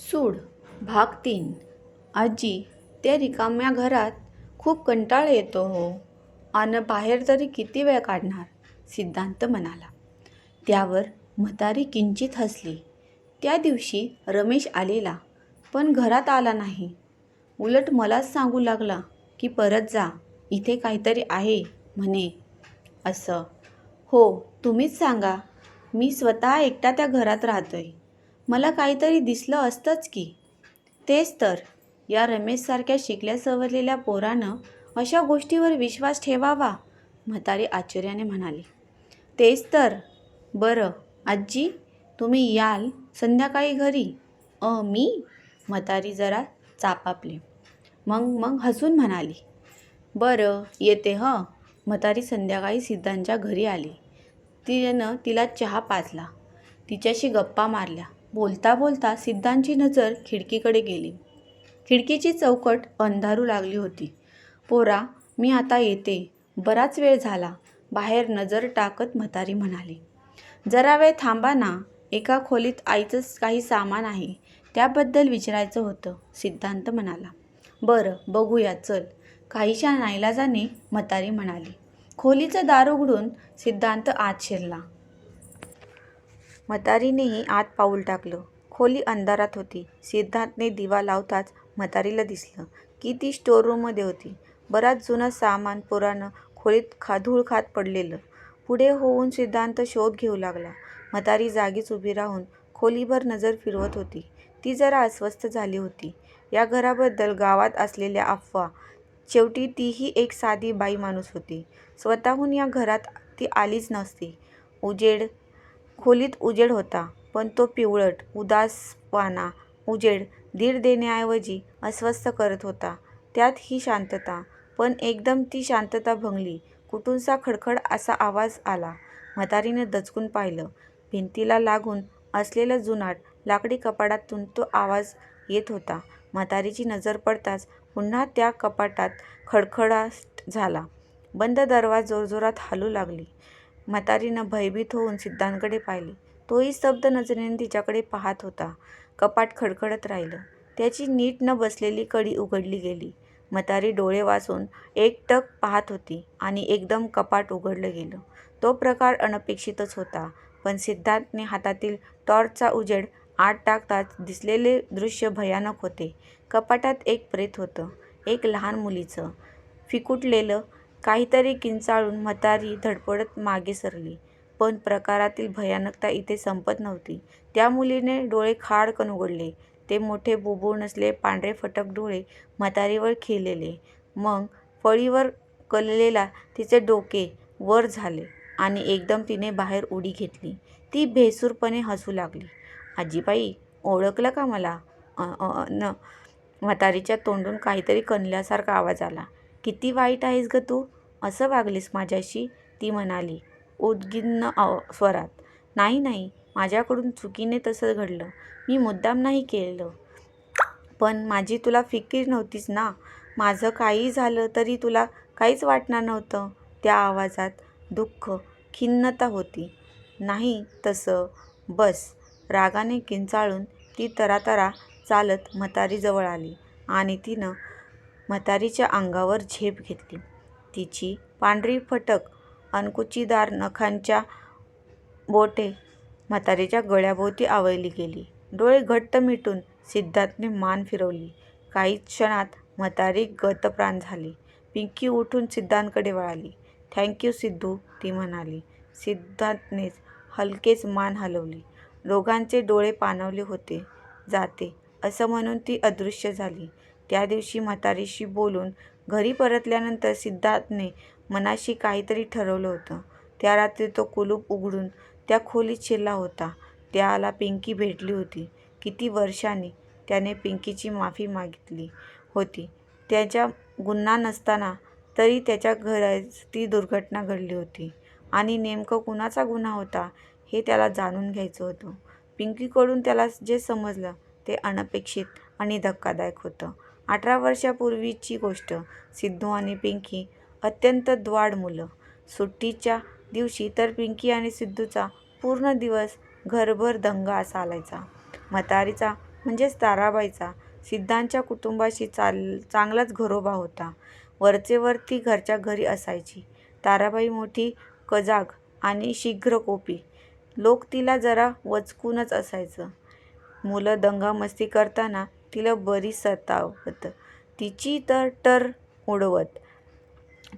सूड भाग 3. आजी, त्या रिकाम्या घरात खूप कंटाळा येतो हो. आणि बाहेर तरी किती वेळ काढणार, सिद्धांत म्हणाला. त्यावर म्हातारी किंचित हसली. त्या दिवशी रमेश आलेला, पण घरात आला नाही. उलट मलाच सांगू लागला की परत जा, इथे काहीतरी आहे म्हणे. असं? हो, तुम्हीच सांगा. मी स्वतः एकटा त्या घरात राहतोय. मला काहीतरी दिसलं असतंच की. तेच तर, या रमेशसारख्या शिकल्या सवरलेल्या पोरानं अशा गोष्टीवर विश्वास ठेवावा, म्हातारी आश्चर्याने म्हणाली. तेच तर. बरं आजी, तुम्ही याल संध्याकाळी घरी? मी? म्हातारी जरा चापापली. मग हसून म्हणाली. बरं येते हं. म्हातारी संध्याकाळी सिद्धांच्या घरी आली. तिनं तिला चहा पाजला, तिच्याशी गप्पा मारल्या. बोलता बोलता सिद्धांची नजर खिडकीकडे गेली. खिडकीची चौकट अंधारू लागली होती. पोरा, मी आता येते. बराच वेळ झाला, बाहेर नजर टाकत म्हातारी म्हणाली. जरा वेळ थांबा ना. एका खोलीत आईचंच काही सामान आहे, त्याबद्दल विचारायचं होतं, सिद्धांत म्हणाला. बरं, बघूया चल, काहीशा नाईलाजाने म्हातारी म्हणाली. खोलीचं दार उघडून सिद्धांत आत शिरला. म्हातारीनेही आत पाऊल टाकलं. खोली अंधारात होती. सिद्धांतने दिवा लावताच म्हातारीला दिसलं की ती स्टोअररूममध्ये होती. बराच जुनं सामान पुरानं खोलीत धूळ खात पडलेलं. पुढे होऊन सिद्धांत शोध घेऊ लागला. म्हातारी जागीच उभी राहून खोलीभर नजर फिरवत होती. ती जरा अस्वस्थ झाली होती. या घराबद्दल गावात असलेल्या अफवा. शेवटी तीही एक साधी बाई माणूस होती. स्वतःहून या घरात ती आलीच नसती. खोलीत उजेड होता, पण तो पिवळट, उदासवाणा उजेड धीर देण्याऐवजी अस्वस्थ करत होता. त्यात ही शांतता. पण एकदम ती शांतता भंगली. कुठूनसा खडखड असा आवाज आला. म्हातारीने दचकून पाहिलं. भिंतीला लागून असलेलं जुनाट लाकडी कपाटातून तो आवाज येत होता. म्हातारीची नजर पडताच पुन्हा त्या कपाटात खडखडाट झाला. बंद दरवाज जोरजोरात हलू लागली. म्हातारीनं भयभीत होऊन सिद्धांतकडे पाहिले. तोही स्तब्ध नजरेने तिच्याकडे पाहत होता. कपाट खडखडत राहिलं. त्याची नीट न बसलेली कडी उघडली गेली. म्हातारी डोळे वाचून एकटक पाहत होती आणि एकदम कपाट उघडलं गेलं. तो प्रकार अनपेक्षितच होता, पण सिद्धांतने हातातील टॉर्चचा उजेड आत टाकताच दिसलेले दृश्य भयानक होते. कपाटात एक प्रेत होतं, एक लहान मुलीचं. फिकुटलेलं काहीतरी किंचाळून म्हातारी धडपडत मागे सरली. पण प्रकारातील भयानकता इथे संपत नव्हती. त्या मुलीने डोळे खाडकन उघडले. ते मोठे बुबुळ नसलेले पांढरे फटक डोळे म्हातारीवर खिळलेले. मग फळीवर कललेला तिचे डोके वर झाले आणि एकदम तिने बाहेर उडी घेतली. ती भेसूरपणे हसू लागली. आजीबाई, ओळखलं का मला? न. म्हातारीच्या तोंडून काहीतरी कणल्यासारखा आवाज आला. किती वाईट आहेस ग तू, असं वागलीस माझ्याशी, ती म्हणाली उद्विग्न स्वरात. नाही, माझ्याकडून चुकीने तसं घडलं. मी मुद्दाम नाही केलं. पण माझी तुला फिकीर नव्हतीच ना. माझं काहीही झालं तरी तुला काहीच वाटणार नव्हतं. त्या आवाजात दुःख, खिन्नता होती. नाही तसं. बस. रागाने किंचाळून ती तरातरा चालत म्हातारीजवळ आली आणि तिनं म्हातारीच्या अंगावर झेप घेतली. तिची पांढरी फटक अणकुचीदार नखांच्या बोटे म्हातारीच्या गळ्याभोवती आवळली गेली. डोळे घट्ट मिटून सिद्धांतने मान फिरवली. काही क्षणात म्हातारी गतप्राण झाली. पिंकी उठून सिद्धांतकडे वळाली. थँक यू सिद्धू, ती म्हणाली. सिद्धांतने हलकेच मान हलवली. दोघांचे डोळे पाणावले होते. जाते, असं म्हणून ती अदृश्य झाली. त्या दिवशी म्हातारीशी बोलून घरी परतल्यानंतर सिद्धांतने मनाशी काहीतरी ठरवलं होतं. त्या रात्री तो कुलूप उघडून त्या खोलीत शिरला होता. त्याला पिंकी भेटली होती. किती वर्षांनी त्याने पिंकीची माफी मागितली होती. त्याचा गुन्हा नसताना तरी त्याच्या घरात ती दुर्घटना घडली होती आणि नेमकं कुणाचा गुन्हा होता हे त्याला जाणून घ्यायचं होतं. पिंकीकडून त्याला जे समजलं ते अनपेक्षित आणि धक्कादायक होतं. 18 वर्षांपूर्वीची गोष्ट. सिद्धू आणि पिंकी अत्यंत द्वाड मुलं. सुट्टीच्या दिवशी तर पिंकी आणि सिद्धूचा पूर्ण दिवस घरभर दंगा चालायचा. म्हातारीचा म्हणजेच ताराबाईचा सिद्धांच्या कुटुंबाशी चांगलाच घरोबा होता. वरचेवर ती घरच्या घरी असायची. ताराबाई मोठी कजाग आणि शीघ्रकोपी. लोक तिला जरा वचकूनच असायचं. मुलं दंगामस्ती करताना तिला बरीच सतावत. तिची तर टर उडवत.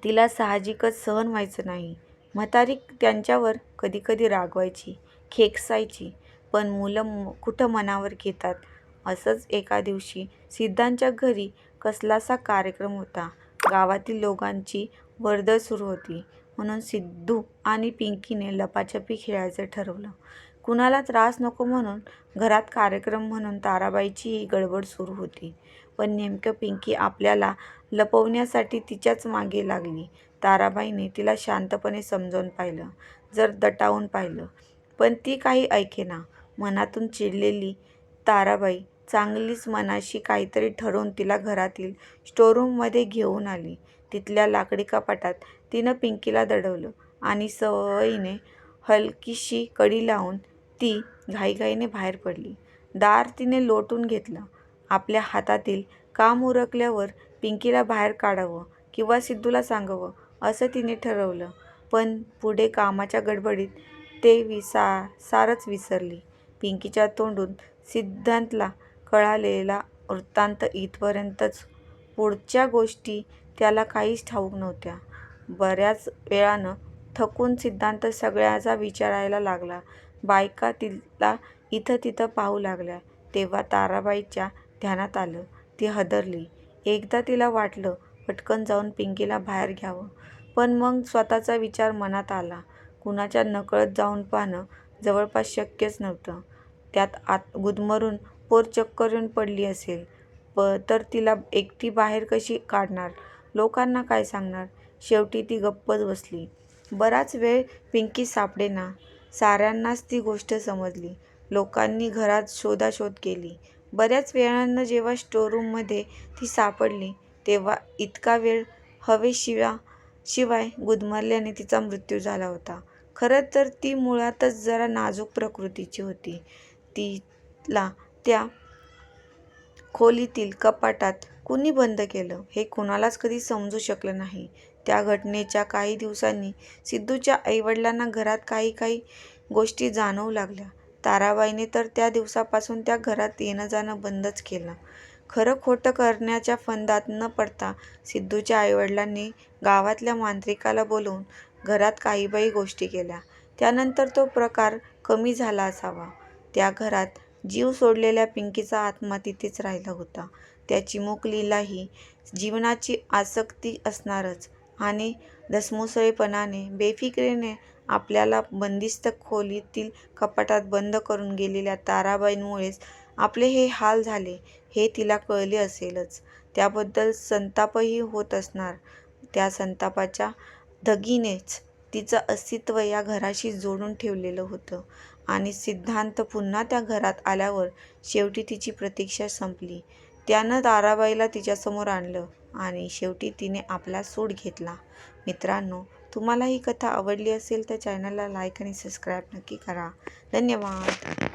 तिला साहजिकच सहन व्हायचं नाही. म्हातारी त्यांच्यावर कधीकधी रागवायची, खेकसायची, पण मुलं कुठं मनावर घेतात. असंच एका दिवशी सिद्धांच्या घरी कसलासा कार्यक्रम होता. गावातील लोकांची वर्दळ सुरू होती, म्हणून सिद्धू आणि पिंकीने लपाछपी खेळायचं ठरवलं. कुणाला त्रास नको म्हणून घरात कार्यक्रम म्हणून ताराबाईचीही गडबड सुरू होती. पण नेमकं पिंकी आपल्याला लपवण्यासाठी तिच्याच मागे लागली. ताराबाईने तिला शांतपणे समजावून पाहिलं, जर दटावून पाहिलं, पण ती काही ऐकेना. मनातून चिडलेली ताराबाई चांगलीच मनाशी काहीतरी ठरवून तिला घरातील स्टोअररूममध्ये घेऊन आली. तिथल्या लाकडी कपाटात तिनं पिंकीला दडवलं आणि सवयीने हलकीशी कडी लावून ती घाईघाईने बाहेर पडली. दार तिने लोटून घेतलं. आपल्या हातातील काम उरकल्यावर पिंकीला बाहेर काढावं किंवा सिद्धूला सांगावं असं तिने ठरवलं. पण पुढे कामाच्या गडबडीत ते सारच विसरली. पिंकीच्या तोंडून सिद्धांतला कळालेला वृत्तांत इथपर्यंतच. पुढच्या गोष्टी त्याला काहीच ठाऊक नव्हत्या. बऱ्याच वेळानं थकून सिद्धांत सगळ्याचा विचारायला लागला. बायका तिला इथं तिथं पाहू लागल्या. तेव्हा ताराबाईच्या ध्यानात आलं. ती हादरली. एकदा तिला वाटलं पटकन जाऊन पिंकीला बाहेर घ्यावं, पण मग स्वतःचा विचार मनात आला. कुणाच्या नकळत जाऊन पाहणं जवळपास शक्यच नव्हतं. त्यात आत गुदमरून पोर चक्कर येऊन पडली असेल तर तिला एकटी बाहेर कशी काढणार? लोकांना काय सांगणार? शेवटी ती गप्पच बसली. बराच वेळ पिंकी सापडेना. साऱ्यांनाच ती गोष्ट समजली. लोकांनी घरात शोधाशोध केली. बऱ्याच वेळानं जेव्हा स्टोअररूममध्ये ती सापडली, तेव्हा इतका वेळ हवेशिवाय गुदमरल्याने तिचा मृत्यू झाला होता. खरं तर ती मुळातच जरा नाजूक प्रकृतीची होती. तिला त्या खोलीतील कपाटात कुणी बंद केलं हे कुणालाच कधी समजू शकलं नाही. त्या घटनेच्या काही दिवसांनी सिद्धूच्या आईवडिलांना घरात काही गोष्टी जाणवू लागल्या. ताराबाईने तर त्या दिवसापासून त्या घरात येणं जाणं बंदच केलं. खरं खोटं करण्याच्या फंदात न पडता सिद्धूच्या आईवडिलांनी गावातल्या मांत्रिकाला बोलवून घरात काही गोष्टी केल्या. त्यानंतर तो प्रकार कमी झाला असावा. त्या घरात जीव सोडलेल्या पिंकीचा आत्मा तिथेच राहिला होता. त्याची मूक लीलाही जीवनाची आसक्ती असणारच. आणि धसमुसळेपणाने बेफिकिरीने आपल्याला बंदिस्त खोलीतील कपाटात बंद करून गेलेल्या ताराबाईंमुळेच आपले हे हाल झाले हे तिला कळले असेलच. त्याबद्दल संतापही होत असणार. त्या संतापाच्या धगीनेच तिचं अस्तित्व या घराशी जोडून ठेवलेलं होतं. आणि सिद्धांत पुन्हा त्या घरात आल्यावर शेवटी तिची प्रतीक्षा संपली. त्यानं ताराबाईला तिच्यासमोर आणलं आणि शेवटी तिने आपला सूड घेतला. मित्रांनो, तुम्हाला ही कथा आवडली असेल तर चॅनलला लाईक आणि सबस्क्राईब नक्की करा. धन्यवाद.